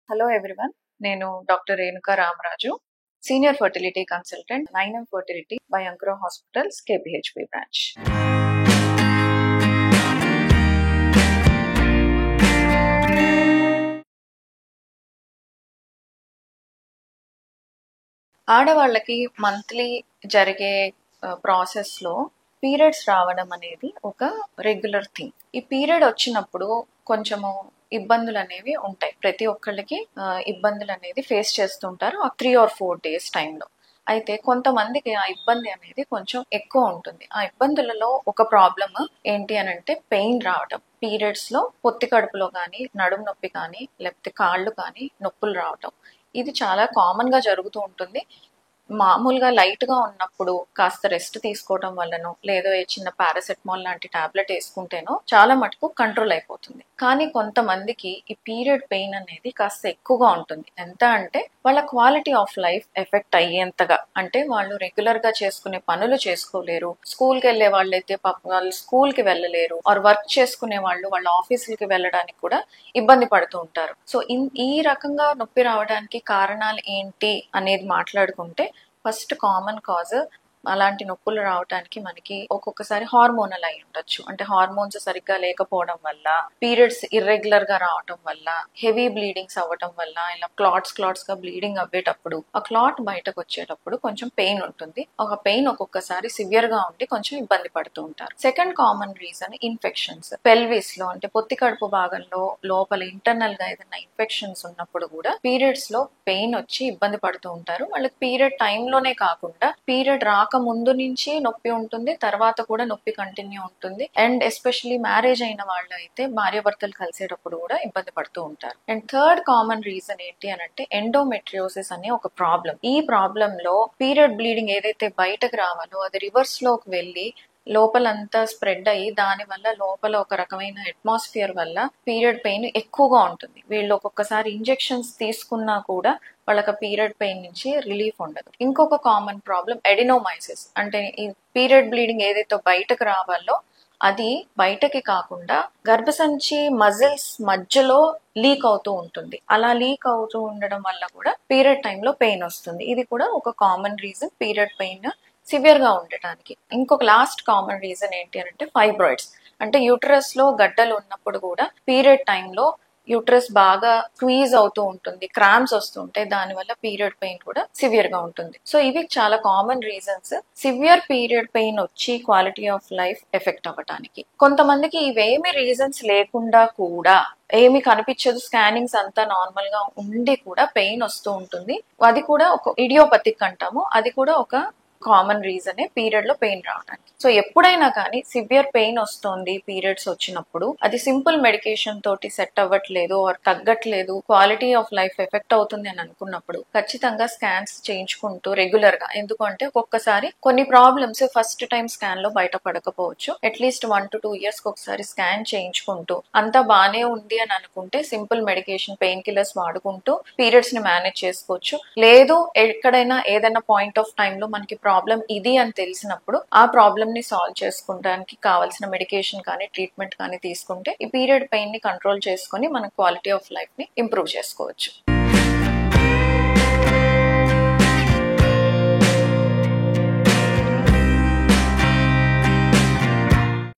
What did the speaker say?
Hello everyone, నేను doctor Renuka Ramaraju, senior fertility consultant, 9M fertility by అంకుర hospitals, KPHP branch. ఆడవాళ్ళకి monthly జరిగే ప్రాసెస్లో పీరియడ్స్ రావడం అనేది ఒక రెగ్యులర్ థింగ్. ఈ పీరియడ్ వచ్చినప్పుడు కొంచెము ఇబ్బందులు అనేవి ఉంటాయి. ప్రతి ఒక్కళ్ళకి ఇబ్బందులు అనేది ఫేస్ చేస్తుంటారు ఆ 3 or 4 days టైంలో. అయితే కొంతమందికి ఆ ఇబ్బంది అనేది కొంచెం ఎక్కువ ఉంటుంది. ఆ ఇబ్బందులలో ఒక ప్రాబ్లమ్ ఏంటి అని అంటే పెయిన్ రావడం. పీరియడ్స్ లో పొత్తి కడుపులో కానీ, నడుము నొప్పి కానీ, లేకపోతే కాళ్ళు కానీ నొప్పులు రావటం. ఇది చాలా కామన్ గా జరుగుతూ ఉంటుంది. మామూలుగా లైట్ గా ఉన్నప్పుడు కాస్త రెస్ట్ తీసుకోవడం వల్లనో, లేదో ఏ చిన్న పారాసెటమాల్ లాంటి టాబ్లెట్ వేసుకుంటేనో చాలా మటుకు కంట్రోల్ అయిపోతుంది. కానీ కొంతమందికి ఈ పీరియడ్ పెయిన్ అనేది కాస్త ఎక్కువగా ఉంటుంది. ఎంత అంటే వాళ్ళ క్వాలిటీ ఆఫ్ లైఫ్ ఎఫెక్ట్ అయ్యేంతగా. అంటే వాళ్ళు రెగ్యులర్ గా చేసుకునే పనులు చేసుకోలేరు. స్కూల్ కి వెళ్లే వాళ్ళైతే వాళ్ళు స్కూల్ కి వెళ్ళలేరు. ఆర్ వర్క్ చేసుకునే వాళ్ళు వాళ్ళ ఆఫీసులకి వెళ్ళడానికి కూడా ఇబ్బంది పడుతూ ఉంటారు. సో ఈ రకంగా నొప్పి రావడానికి కారణాలు ఏంటి అనేది మాట్లాడుకుంటే, ఫస్ట్ కామన్ కాజ్ అలాంటి నొప్పులు రావడానికి మనకి ఒక్కొక్కసారి హార్మోనల్ అయి ఉండొచ్చు. అంటే హార్మోన్స్ సరిగ్గా లేకపోవడం వల్ల, పీరియడ్స్ ఇర్రెగ్యులర్ గా రావటం వల్ల, హెవీ బ్లీడింగ్స్ అవ్వటం వల్ల, ఇలా క్లాట్స్ గా బ్లీడింగ్ అవ్వేటప్పుడు ఆ క్లాట్ బయటకు వచ్చేటప్పుడు కొంచెం పెయిన్ ఉంటుంది. ఒక పెయిన్ ఒక్కొక్కసారి సివియర్ గా ఉండి కొంచెం ఇబ్బంది పడుతూ ఉంటారు. Second common reason infections. Pelvis లో అంటే పొత్తి కడుపు భాగంలో లోపల ఇంటర్నల్ గా ఏదైనా ఇన్ఫెక్షన్స్ ఉన్నప్పుడు కూడా పీరియడ్స్ లో పెయిన్ వచ్చి ఇబ్బంది పడుతూ ఉంటారు. వాళ్ళకి పీరియడ్ టైంలోనే కాకుండా పీరియడ్ రాక ముందు నుంచి నొప్పి ఉంటుంది, తర్వాత కూడా నొప్పి కంటిన్యూ ఉంటుంది. అండ్ ఎస్పెషలీ మ్యారేజ్ అయిన వాళ్ళు అయితే భార్యాభర్తలు కలిసేటప్పుడు కూడా ఇబ్బంది పడుతూ ఉంటారు. అండ్ థర్డ్ కామన్ రీజన్ ఏంటి అని అంటే ఎండోమెట్రియోసిస్ అనే ఒక ప్రాబ్లం. ఈ ప్రాబ్లం లో పీరియడ్ బ్లీడింగ్ ఏదైతే బయటకు రావాలో అది రివర్స్ లోకి వెళ్ళి లోపలంతా స్ప్రెడ్ అయ్యి దాని వల్ల లోపల ఒక రకమైన అట్మాస్ఫియర్ వల్ల పీరియడ్ పెయిన్ ఎక్కువగా ఉంటుంది. వీళ్ళు ఒక్కొక్కసారి ఇంజెక్షన్స్ తీసుకున్నా కూడా వాళ్ళకి పీరియడ్ పెయిన్ నుంచి రిలీఫ్ ఉండదు. ఇంకొక కామన్ ప్రాబ్లం ఎడినోమైసిస్. అంటే ఈ పీరియడ్ బ్లీడింగ్ ఏదైతే బయటకు రావాలో అది బయటకి కాకుండా గర్భసంచి మజిల్స్ మధ్యలో లీక్ అవుతూ ఉంటుంది. అలా లీక్ అవుతూ ఉండడం వల్ల కూడా పీరియడ్ టైంలో పెయిన్ వస్తుంది. ఇది కూడా ఒక common reason period pain severe గా ఉండటానికి. ఇంకొక లాస్ట్ కామన్ రీజన్ ఏంటి అంటే ఫైబ్రాయిడ్స్. అంటే యూటరస్ లో గడ్డలు ఉన్నప్పుడు కూడా పీరియడ్ టైంలో యూటరస్ బాగా స్క్వీజ్ అవుతూ ఉంటుంది, క్రాంప్స్ వస్తుంటాయి. దానివల్ల పీరియడ్ పెయిన్ కూడా సివియర్ గా ఉంటుంది. సో ఇవి చాలా common reasons severe period pain వచ్చి క్వాలిటీ ఆఫ్ లైఫ్ ఎఫెక్ట్ అవ్వడానికి. కొంతమందికి ఇవేమి రీజన్స్ లేకుండా కూడా ఏమి కనిపించదు, స్కానింగ్స్ అంతా నార్మల్ గా ఉండి కూడా పెయిన్ వస్తూ ఉంటుంది. అది కూడా ఒక ఇడియోపతిక్ అంటాము. అది కూడా ఒక కామన్ రీజనే పీరియడ్ లో పెయిన్ రావడానికి. సో ఎప్పుడైనా కానీ సివియర్ పెయిన్ వస్తుంది పీరియడ్స్ వచ్చినప్పుడు, అది సింపుల్ మెడికేషన్ తోటి సెట్ అవ్వట్లేదు ఆర్ తగ్గట్లేదు, క్వాలిటీ ఆఫ్ లైఫ్ ఎఫెక్ట్ అవుతుంది అని అనుకున్నప్పుడు ఖచ్చితంగా స్కాన్స్ చేయించుకుంటూ రెగ్యులర్ గా. ఎందుకంటే ఒక్కొక్కసారి కొన్ని ప్రాబ్లమ్స్ ఫస్ట్ టైం స్కాన్ లో బయటపడకపోవచ్చు. అట్లీస్ట్ 1 to 2 years ఒకసారి స్కాన్ చేయించుకుంటూ అంతా బానే ఉంది అని అనుకుంటే సింపుల్ మెడికేషన్ పెయిన్ కిల్లర్స్ వాడుకుంటూ పీరియడ్స్ ని మేనేజ్ చేసుకోవచ్చు. లేదు ఎక్కడైనా ఏదైనా పాయింట్ ఆఫ్ టైమ్ లో మనకి ప్రాబ్లం ఇది అని తెలిసినప్పుడు ఆ ప్రాబ్లమ్ ని సాల్వ్ చేసుకోవడానికి కావాల్సిన మెడికేషన్ కానీ ట్రీట్మెంట్ కానీ తీసుకుంటే ఈ పీరియడ్ పెయిన్ ని కంట్రోల్ చేసుకుని మన క్వాలిటీ ఆఫ్ లైఫ్ ని ఇంప్రూవ్ చేసుకోవచ్చు.